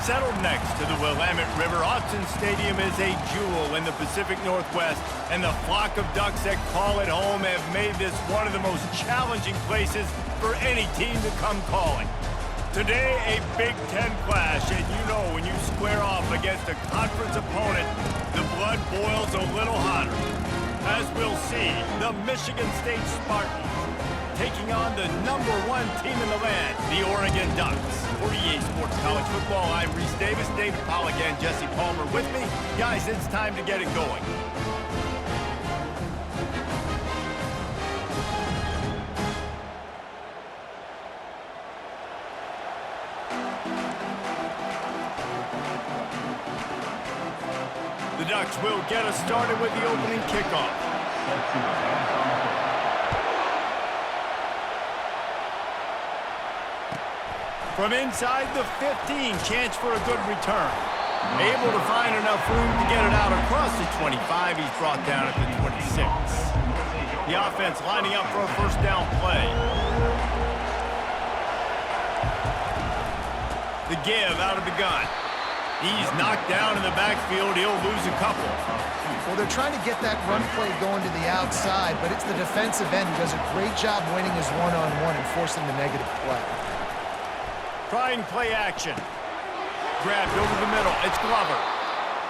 Settled next to the Willamette River, Autzen Stadium is a jewel in the Pacific Northwest, and the flock of Ducks that call it home have made this one of the most challenging places for any team to come calling. Today, a Big Ten clash, and you know when you square off against a conference opponent, the blood boils a little hotter. As we'll see, the Michigan State Spartans taking on the #1 team in the land, the Oregon Ducks. For EA Sports College Football, I'm Reese Davis, David Pollack, and Jesse Palmer with me. Guys, it's time to get it going. The Ducks will get us started with the opening kickoff. From inside the 15, chance for a good return. Able to find enough room to get it out across the 25. He's brought down at the 26. The offense lining up for a first down play. The give out of the gun. He's knocked down in the backfield. He'll lose a couple. Well, they're trying to get that run play going to the outside, but it's the defensive end who does a great job winning his one-on-one and forcing the negative play. Trying play action. Grabbed over the middle. It's Glover.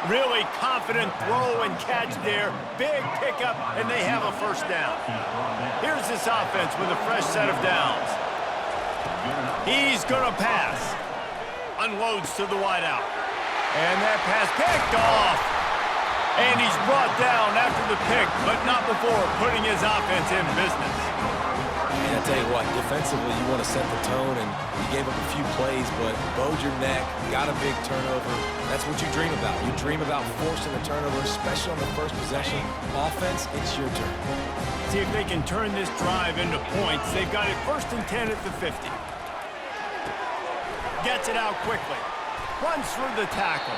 Really confident throw and catch there. Big pickup, and they have a first down. Here's this offense with a fresh set of downs. He's going to pass. Unloads to the wideout. And that pass picked off. And he's brought down after the pick, but not before putting his offense in business. And I tell you what, defensively, you want to set the tone, and you gave up a few plays, but bowed your neck, got a big turnover. That's what you dream about. You dream about forcing a turnover, especially on the first possession. Offense, it's your turn. See if they can turn this drive into points. They've got it 1st and 10 at the 50. Gets it out quickly. Runs through the tackle.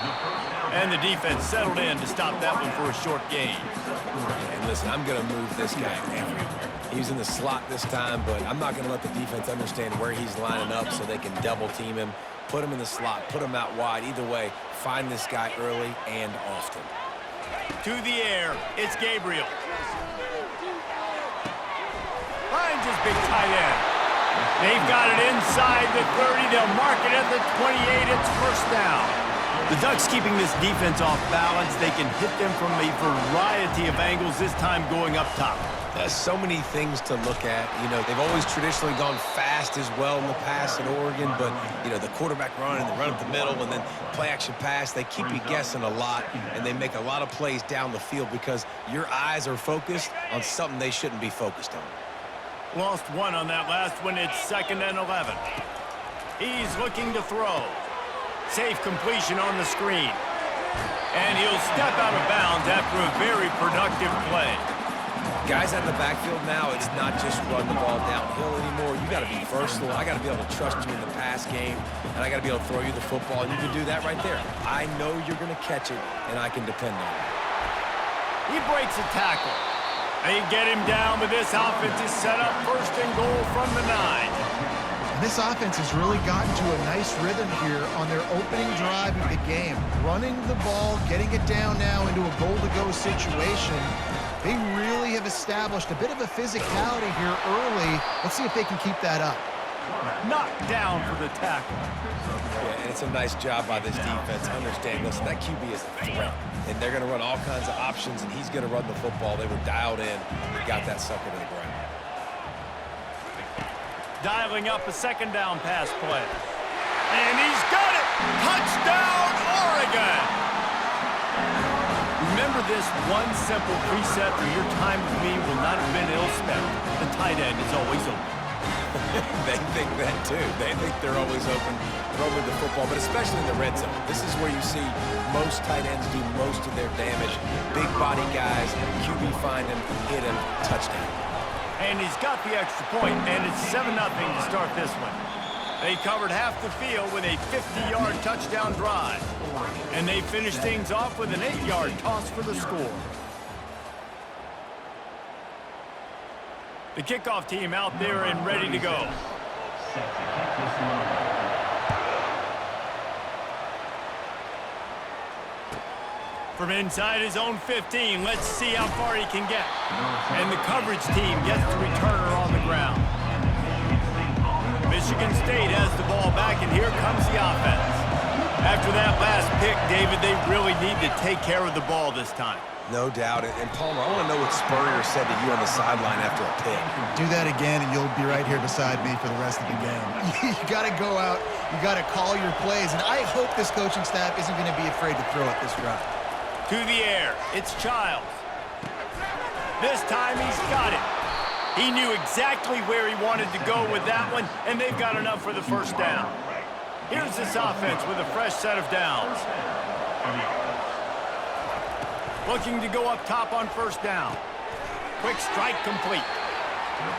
And the defense settled in to stop that one for a short gain. And listen, I'm going to move this guy everywhere. He's in the slot this time, but I'm not going to let the defense understand where he's lining up so they can double-team him, put him in the slot, put him out wide. Either way, find this guy early and often. To the air, it's Gabriel. Finds his big tight end. They've got it inside the 30. They'll mark it at the 28. It's first down. The Ducks keeping this defense off balance. They can hit them from a variety of angles, this time going up top. There's so many things to look at. You know, they've always traditionally gone fast as well in the past at Oregon, but, you know, the quarterback run and the run up the middle and then play-action pass, they keep you guessing a lot, and they make a lot of plays down the field because your eyes are focused on something they shouldn't be focused on. Lost one on that last one. It's 2nd and 11. He's looking to throw. Safe completion on the screen. And he'll step out of bounds after a very productive play. Guys out in the backfield now, it's not just run the ball downhill anymore. You got to be versatile. I got to be able to trust you in the pass game, and I got to be able to throw you the football, and you can do that right there. I know you're going to catch it, and I can depend on it. He breaks a tackle. They get him down, but this offense is set up 1st and goal from the 9. And this offense has really gotten to a nice rhythm here on their opening drive of the game. Running the ball, getting it down now into a goal-to-go situation. They really have established a bit of a physicality here early. Let's see if they can keep that up. Knocked down for the tackle. Yeah, and it's a nice job by this defense. Understand, listen, that QB is a threat. And they're going to run all kinds of options, and he's going to run the football. They were dialed in and got that sucker to the ground. Dialing up a 2nd down pass play. And he's got it! Touchdown, Oregon! Remember this one simple precept, or your time with me will not have been ill-spent. The tight end is always open. They think that too. They think they're always open, throwing the football, but especially in the red zone. This is where you see most tight ends do most of their damage. Big body guys, QB find him, hit him, touchdown. And he's got the extra point, and it's 7-0 to start this one. They covered half the field with a 50-yard touchdown drive. And they finished things off with an 8-yard toss for the score. The kickoff team out there and ready to go. From inside his own 15, let's see how far he can get. And the coverage team gets the returner on the ground. Michigan State has the ball back, and here comes the offense. After that last pick, David, they really need to take care of the ball this time. No doubt. And Palmer, I want to know what Spurrier said to you on the sideline after a pick. Do that again, and you'll be right here beside me for the rest of the game. You got to go out. You got to call your plays, and I hope this coaching staff isn't going to be afraid to throw it this drive. To the air, it's Childs. This time he's got it. He knew exactly where he wanted to go with that one, and they've got enough for the first down. Here's this offense with a fresh set of downs. Looking to go up top on first down. Quick strike complete.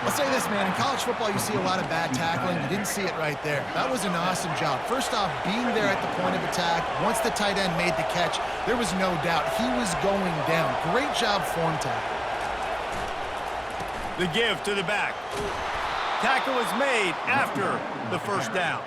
I'll say this, man. In college football, you see a lot of bad tackling. You didn't see it right there. That was an awesome job. First off, being there at the point of attack. Once the tight end made the catch, there was no doubt he was going down. Great job form tackle. The give to the back. Tackle is made after the first down.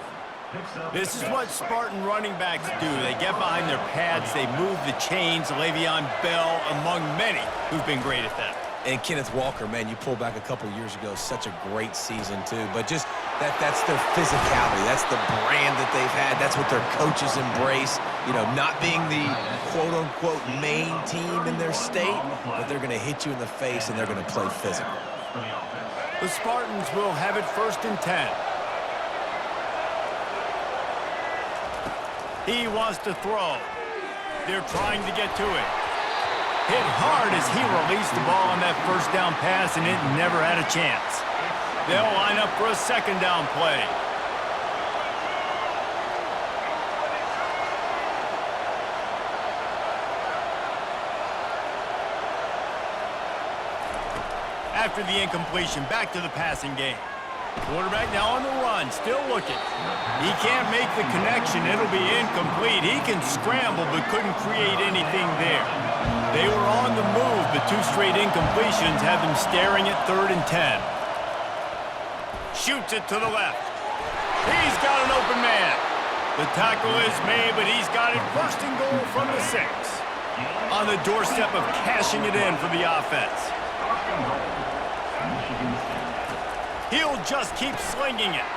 This is what Spartan running backs do. They get behind their pads, they move the chains. Le'Veon Bell among many who've been great at that. And Kenneth Walker, man, you pull back a couple years ago, such a great season too. But just that's their physicality. That's the brand that they've had. That's what their coaches embrace. You know, not being the quote-unquote main team in their state, but they're going to hit you in the face and they're going to play physical. The Spartans will have it 1st and 10. He wants to throw. They're trying to get to it. Hit hard as he released the ball on that first down pass, and it never had a chance. They'll line up for a second down play. After the incompletion, back to the passing game. Quarterback now on the run, still looking. He can't make the connection. It'll be incomplete. He can scramble, but couldn't create anything there. They were on the move, but 2 straight incompletions have them staring at 3rd and 10. Shoots it to the left. He's got an open man. The tackle is made, but he's got it 1st and goal from the 6. On the doorstep of cashing it in for the offense. He'll just keep slinging it.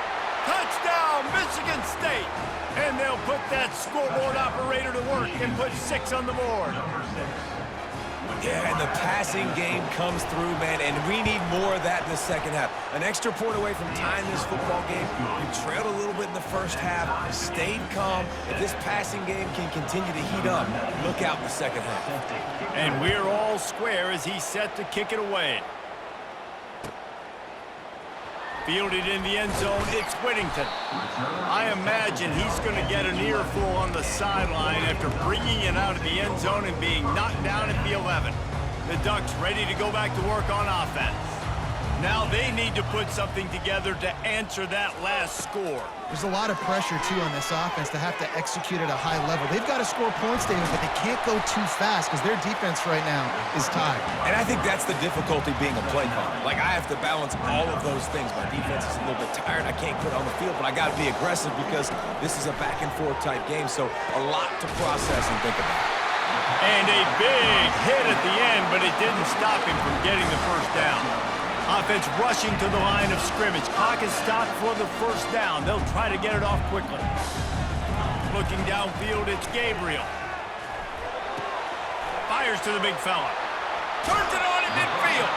Touchdown, Michigan State! And they'll put that scoreboard operator to work and put 6 on the board. Yeah, and the passing game comes through, man, and we need more of that in the second half. An extra point away from tying this football game. You trailed a little bit in the first half, stayed calm. If this passing game can continue to heat up, look out in the second half. And we're all square as he's set to kick it away. Fielded in the end zone, it's Whittington. I imagine he's going to get an earful on the sideline after bringing it out of the end zone and being knocked down at the 11. The Ducks ready to go back to work on offense. Now they need to put something together to answer that last score. There's a lot of pressure, too, on this offense to have to execute at a high level. They've got to score points, David, but they can't go too fast because their defense right now is tied. And I think that's the difficulty being a play caller. Like, I have to balance all of those things. My defense is a little bit tired. I can't put it on the field, but I got to be aggressive because this is a back-and-forth type game, so a lot to process and think about. And a big hit at the end, but it didn't stop him from getting the first down. Offense rushing to the line of scrimmage. Clock is stopped for the first down. They'll try to get it off quickly. Looking downfield, it's Gabriel. Fires to the big fella. Turns it on in midfield.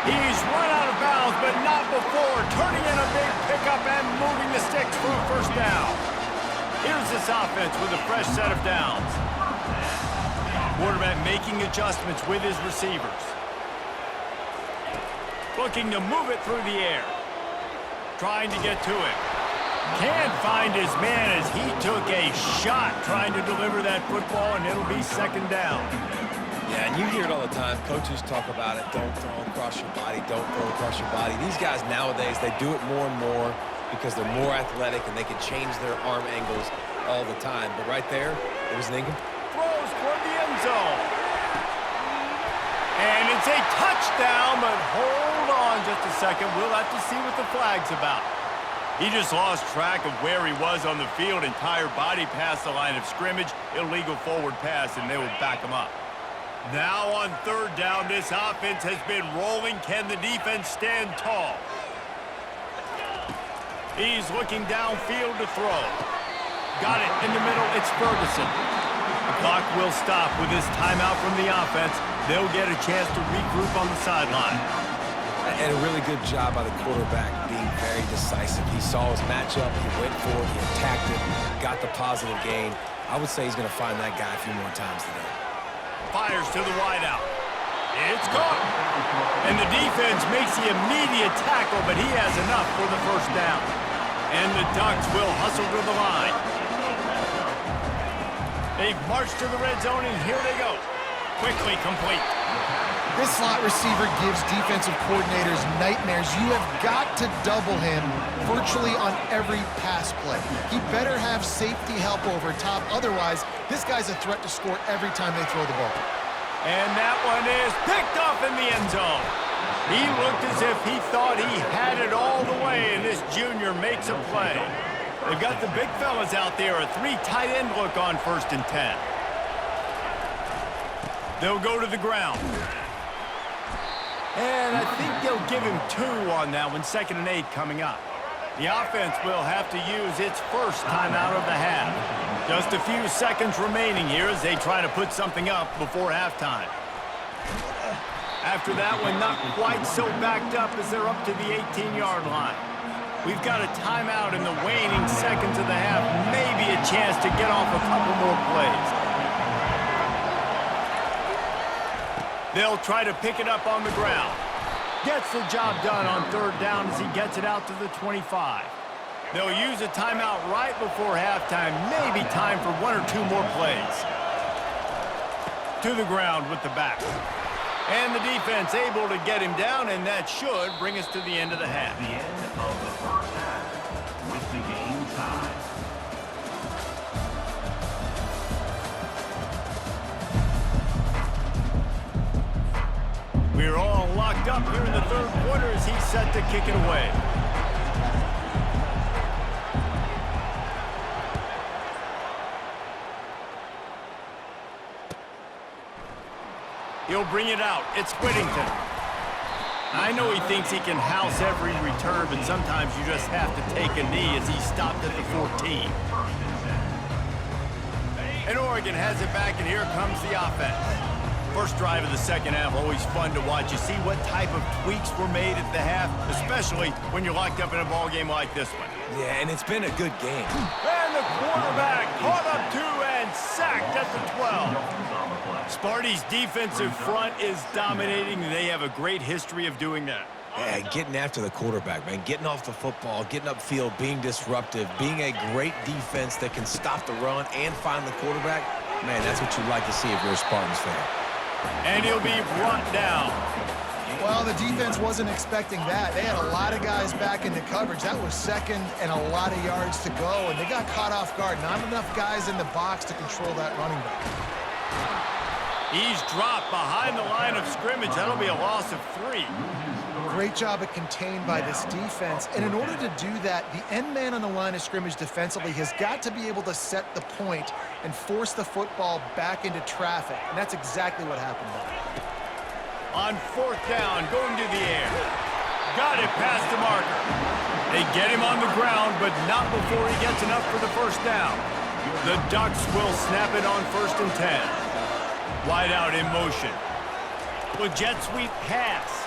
He's run out of bounds, but not before turning in a big pickup and moving the sticks for a first down. Here's this offense with a fresh set of downs. Quarterback making adjustments with his receivers. Looking to move it through the air. Trying to get to it. Can't find his man as he took a shot trying to deliver that football, and it'll be second down. Yeah, and you hear it all the time. Coaches talk about it. Don't throw across your body. Don't throw across your body. These guys nowadays, they do it more and more because they're more athletic and they can change their arm angles all the time. But right there, it was an incomplete. Throws toward the end zone. And it's a touchdown, but hold on just a second. We'll have to see what the flag's about. He just lost track of where he was on the field, entire body past the line of scrimmage, illegal forward pass, and they will back him up. Now on third down, this offense has been rolling. Can the defense stand tall? He's looking downfield to throw. Got it in the middle. It's Ferguson. The clock will stop with this timeout from the offense. They'll get a chance to regroup on the sideline. And a really good job by the quarterback being very decisive. He saw his matchup, he went for it, he attacked it, got the positive gain. I would say he's going to find that guy a few more times today. Fires to the wideout. It's caught. And the defense makes the immediate tackle, but he has enough for the first down. And the Ducks will hustle to the line. They've marched to the red zone, and here they go. Quickly complete. This slot receiver gives defensive coordinators nightmares. You have got to double him virtually on every pass play. He better have safety help over top. Otherwise, this guy's a threat to score every time they throw the ball. And that one is picked off in the end zone. He looked as if he thought he had it all the way, and this junior makes a play. They've got the big fellas out there, a 3 tight end look on 1st and 10. They'll go to the ground. And I think they'll give him 2 on that one, 2nd and 8 coming up. The offense will have to use its first timeout of the half. Just a few seconds remaining here as they try to put something up before halftime. After that one, not quite so backed up as they're up to the 18-yard line. We've got a timeout in the waning seconds of the half, maybe a chance to get off a couple more plays. They'll try to pick it up on the ground. Gets the job done on 3rd down as he gets it out to the 25. They'll use a timeout right before halftime. Maybe time for 1 or 2 more plays. To the ground with the back. And the defense able to get him down, and that should bring us to the end of the half. The end of the first half with the game tied. We're all locked up here in the 3rd quarter as he's set to kick it away. He'll bring it out. It's Whittington. I know he thinks he can house every return, but sometimes you just have to take a knee as he stopped at the 14. And Oregon has it back, and here comes the offense. First drive of the 2nd half, always fun to watch. You see what type of tweaks were made at the half, especially when you're locked up in a ball game like this one. Yeah, and it's been a good game. And the quarterback caught up 2 and sacked at the 12. Sparty's defensive front is dominating. They have a great history of doing that. Yeah, getting after the quarterback, man. Getting off the football, getting upfield, being disruptive, being a great defense that can stop the run and find the quarterback. Man, that's what you like to see if you're a Spartans fan. And he'll be brought down. Well, the defense wasn't expecting that. They had a lot of guys back into coverage. That was 2nd and a lot of yards to go, and they got caught off guard. Not enough guys in the box to control that running back. He's dropped behind the line of scrimmage. That'll be a loss of 3. Great job at contained by this defense. And in order to do that, the end man on the line of scrimmage defensively has got to be able to set the point and force the football back into traffic. And that's exactly what happened there. On 4th down, going to the air. Got it past the marker. They get him on the ground, but not before he gets enough for the first down. The Ducks will snap it on 1st and 10. Wide out in motion. With jet sweep pass.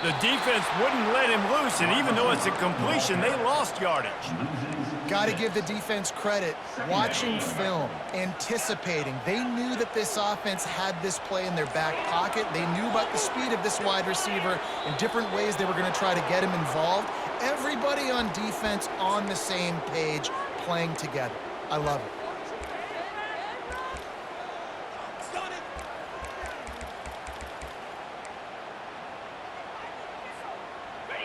The defense wouldn't let him loose, and even though it's a completion, they lost yardage. Got to give the defense credit. Watching film, anticipating. They knew that this offense had this play in their back pocket. They knew about the speed of this wide receiver and different ways they were going to try to get him involved. Everybody on defense on the same page, playing together. I love it.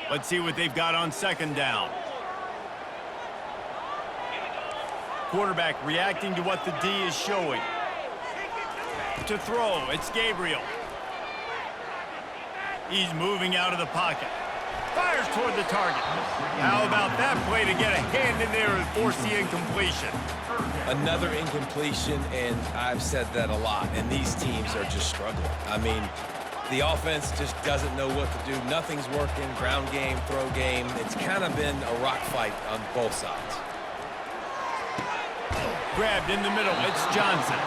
Let's see what they've got on 2nd down. Quarterback reacting to what the D is showing. To throw, it's Gabriel. He's moving out of the pocket. Fires toward the target. How about that play to get a hand in there and force the incompletion? Another incompletion, and I've said that a lot, and these teams are just struggling. I mean, the offense just doesn't know what to do. Nothing's working. Ground game, throw game. It's kind of been a rock fight on both sides. Grabbed in the middle. It's Johnson.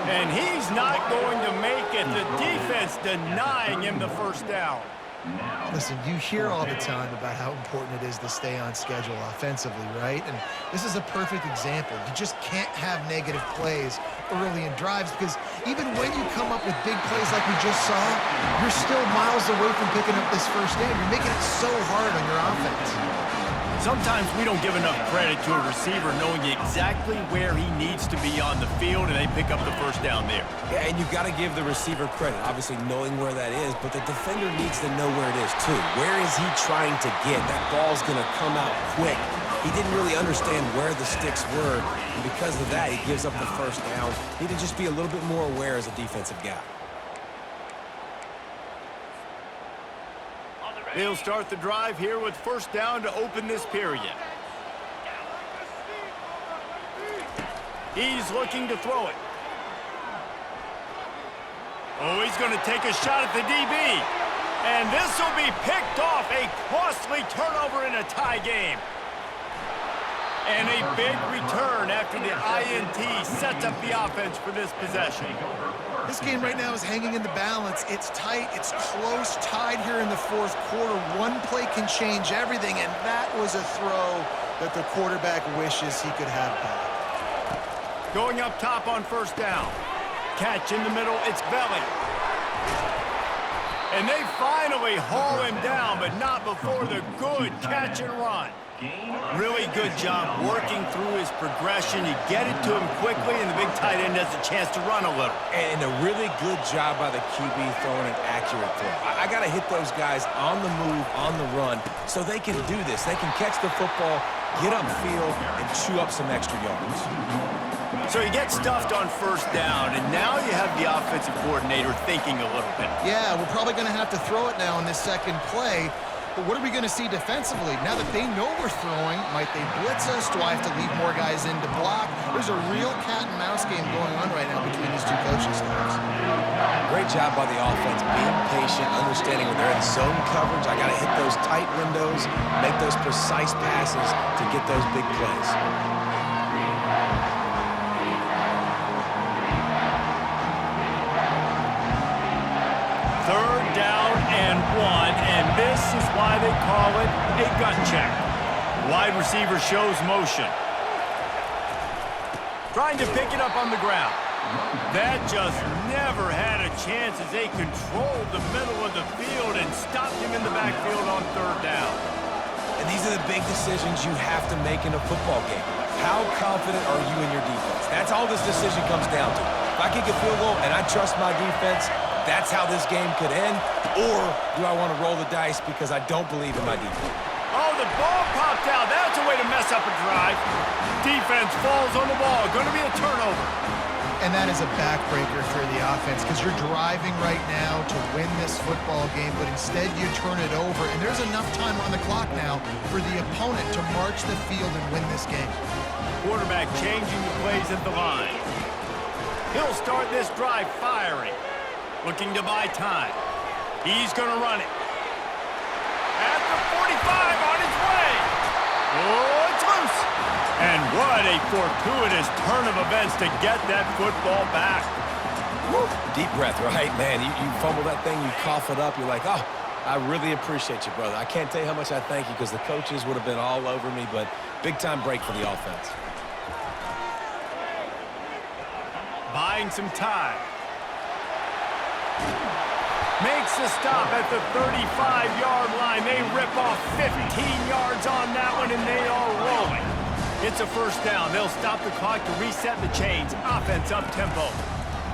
And he's not going to make it. The defense denying him the first down. Listen, you hear all the time about how important it is to stay on schedule offensively, right? And this is a perfect example. You just can't have negative plays early in drives because even when you come up with big plays like we just saw, you're still miles away from picking up this first down. You're making it so hard on your offense. Sometimes we don't give enough credit to a receiver knowing exactly where he needs to be on the field, and they pick up the first down there. Yeah, and you've got to give the receiver credit, obviously knowing where that is, but the defender needs to know where it is too. Where is he trying to get? That ball's going to come out quick. He didn't really understand where the sticks were, and because of that, he gives up the first down. Need to just be a little bit more aware as a defensive guy. They'll start the drive here with first down to open this period. He's looking to throw it. Oh, he's going to take a shot at the DB. And this will be picked off. A costly turnover in a tie game. And a big return after the INT sets up the offense for this possession. This game right now is hanging in the balance. It's tight, it's close, tied here in the fourth quarter. One play can change everything, and that was a throw that the quarterback wishes he could have back. Going up top on first down. Catch in the middle, it's Belly. And they finally haul him down, but not before the good catch and run. Really good job working through his progression. You get it to him quickly, and the big tight end has a chance to run a little. And a really good job by the QB throwing an accurate throw. I got to hit those guys on the move, on the run, so they can do this. They can catch the football, get upfield, and chew up some extra yards. So you get stuffed on first down, and now you have the offensive coordinator thinking a little bit. Yeah, we're probably going to have to throw it now on this second play. But what are we going to see defensively? Now that they know we're throwing, might they blitz us? Do I have to leave more guys in to block? There's a real cat and mouse game going on right now between these two coaching staffs. Great job by the offense, being patient, understanding when they're in zone coverage. I got to hit those tight windows, make those precise passes to get those big plays. Third down and 1, and this is why they call it a gut check. Wide receiver shows motion. Trying to pick it up on the ground. That just never had a chance as they controlled the middle of the field and stopped him in the backfield on third down. And these are the big decisions you have to make in a football game. How confident are you in your defense? That's all this decision comes down to. If I kick a field goal and I trust my defense, that's how this game could end. Or do I want to roll the dice because I don't believe in my defense? Oh, the ball popped out. That's a way to mess up a drive. Defense falls on the ball. Going to be a turnover. And that is a backbreaker for the offense because you're driving right now to win this football game, but instead you turn it over. And there's enough time on the clock now for the opponent to march the field and win this game. Quarterback changing the plays at the line. He'll start this drive firing. Looking to buy time. He's going to run it. At the 45 on his way. Oh, it's loose. And what a fortuitous turn of events to get that football back. Woo. Deep breath, right? Man, you fumble that thing, you cough it up, you're like, oh, I really appreciate you, brother. I can't tell you how much I thank you because the coaches would have been all over me, but big-time break for the offense. Buying some time. Makes a stop at the 35-yard line. They rip off 15 yards on that one, and they are rolling. It's a first down. They'll stop the clock to reset the chains. Offense up-tempo.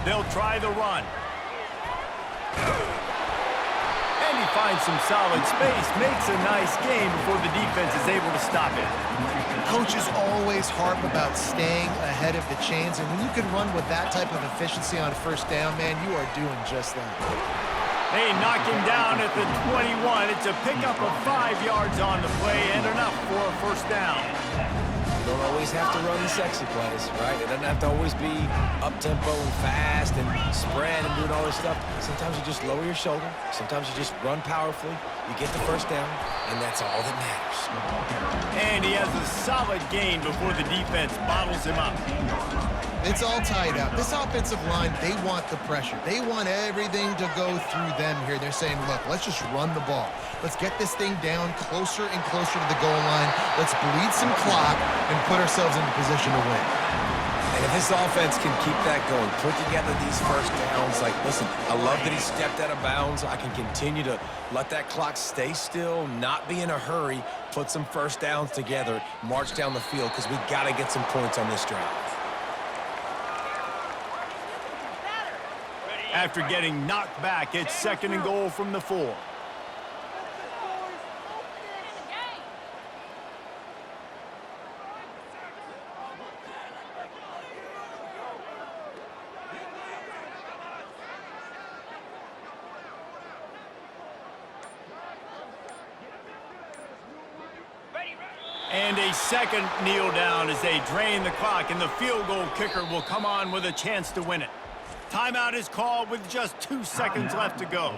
They'll try the run. And he finds some solid space. Makes a nice game before the defense is able to stop it. Coaches always harp about staying ahead of the chains, and when you can run with that type of efficiency on first down, man, you are doing just that. They knock him down at the 21. It's a pickup of 5 yards on the play and enough for a first down. You don't always have to run the sexy plays, right? It doesn't have to always be up-tempo and fast and spread and doing all this stuff. Sometimes you just lower your shoulder. Sometimes you just run powerfully. You get the first down, and that's all that matters. And he has a solid gain before the defense bottles him up. It's all tied up. This offensive line, they want the pressure. They want everything to go through them here. They're saying, look, let's just run the ball. Let's get this thing down closer and closer to the goal line. Let's bleed some clock and put ourselves into position to win. And if this offense can keep that going, put together these first downs, like, listen, I love that he stepped out of bounds. I can continue to let that clock stay still, not be in a hurry, put some first downs together, march down the field, because we got to get some points on this drive. After getting knocked back, it's 2nd and goal from the 4. And a second kneel down as they drain the clock, and the field goal kicker will come on with a chance to win it. Timeout is called with just 2 seconds left to go.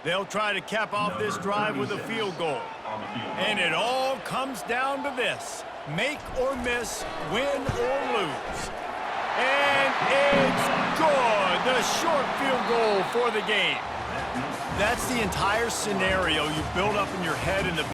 They'll try to cap off this drive with a field goal. And it all comes down to this: make or miss, win or lose. And it's good. The short field goal for the game. That's the entire scenario you build up in your head in the